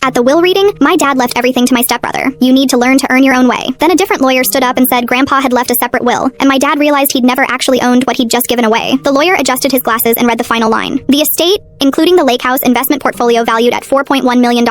At the will reading, my dad left everything to my stepbrother. You need to learn to earn your own way. Then a different lawyer stood up and said Grandpa had left a separate will, and my dad realized he'd never actually owned what he'd just given away. The lawyer adjusted his glasses and read the final line. The estate, including the lake house investment portfolio valued at $4.1 million,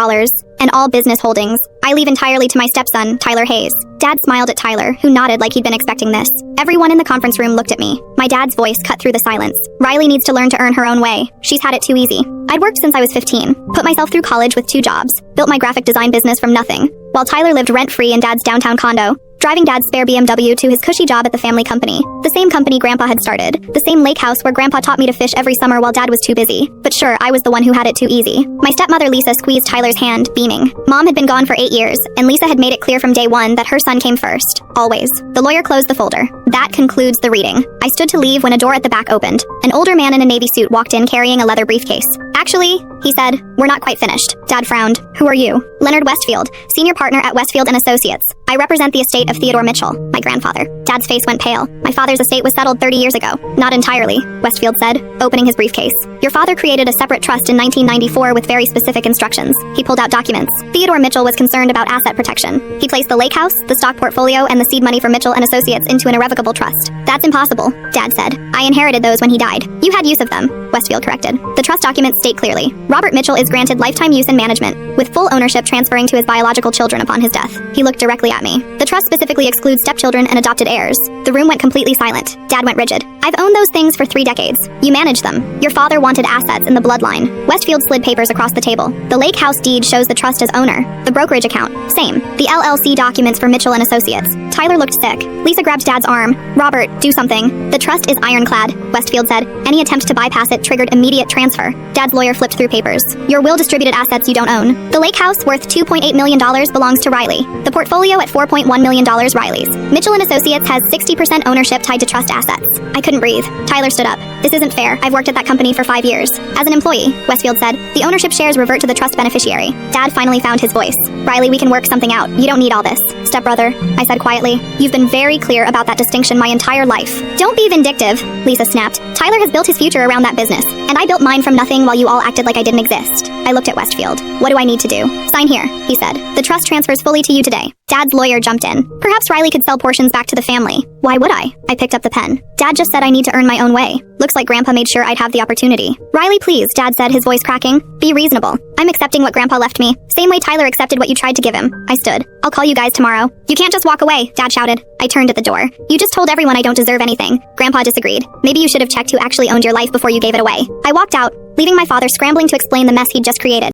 and all business holdings, I leave entirely to my stepson, Tyler Hayes. Dad smiled at Tyler, who nodded like he'd been expecting this. Everyone in the conference room looked at me. My dad's voice cut through the silence. Riley needs to learn to earn her own way. She's had it too easy. I'd worked since I was 15, put myself through college with 2 jobs, built my graphic design business from nothing, while Tyler lived rent-free in Dad's downtown condo, driving Dad's spare BMW to his cushy job at the family company. The same company Grandpa had started. The same lake house where Grandpa taught me to fish every summer while Dad was too busy. But sure, I was the one who had it too easy. My stepmother Lisa squeezed Tyler's hand, beaming. Mom had been gone for 8 years, and Lisa had made it clear from day one that her son came first. Always. The lawyer closed the folder. That concludes the reading. I stood to leave when a door at the back opened. An older man in a navy suit walked in carrying a leather briefcase. Actually, he said, we're not quite finished. Dad frowned. Who are you? Leonard Westfield, senior partner at Westfield & Associates. I represent the estate of Theodore Mitchell, my grandfather. Dad's face went pale. My father's estate was settled 30 years ago. Not entirely, Westfield said, opening his briefcase. Your father created a separate trust in 1994 with very specific instructions. He pulled out documents. Theodore Mitchell was concerned about asset protection. He placed the lake house, the stock portfolio, and the seed money for Mitchell & Associates into an irrevocable trust. That's impossible, Dad said. I inherited those when he died. You had use of them, Westfield corrected. The trust documents state clearly, Robert Mitchell is granted lifetime use and management, with full ownership transferring to his biological children upon his death. He looked directly at me. The trust specifically excludes stepchildren and adopted heirs. The room went completely silent. Dad went rigid. I've owned those things for 3 decades. You manage them. Your father wanted assets in the bloodline. Westfield slid papers across the table. The lake house deed shows the trust as owner. The brokerage account, same. The LLC documents for Mitchell & Associates. Tyler looked sick. Lisa grabbed Dad's arm. Robert, do something. The trust is ironclad, Westfield said. Any attempt to bypass it triggered immediate transfer. Dad's lawyer flipped through papers. Your will distributed assets you don't own. The lake house, worth $2.8 million, belongs to Riley. The portfolio at $4.1 million, Riley's. Mitchell & Associates has 60% ownership tied to trust assets. I couldn't breathe. Tyler stood up. This isn't fair. I've worked at that company for 5 years. As an employee, Westfield said, the ownership shares revert to the trust beneficiary. Dad finally found his voice. Riley, we can work something out. You don't need all this. Stepbrother, I said quietly. You've been very clear about that distinction my entire life. Don't be vindictive, Lisa snapped. Tyler has built his future around that business, and I built mine from nothing while you all acted like I didn't exist. I looked at Westfield. What do I need to do? Sign here, he said. The trust transfers fully to you today. Dad's lawyer jumped in. Perhaps Riley could sell portions back to the family. Why would I? I picked up the pen. Dad just said I need to earn my own way. Looks like Grandpa made sure I'd have the opportunity. Riley, please, Dad said, his voice cracking. Be reasonable. I'm accepting what Grandpa left me. Same way Tyler accepted what you tried to give him. I stood. I'll call you guys tomorrow. You can't just walk away, Dad shouted. I turned at the door. You just told everyone I don't deserve anything. Grandpa disagreed. Maybe you should have checked who actually owned your life before you gave it away. I walked out, leaving my father scrambling to explain the mess he'd just created.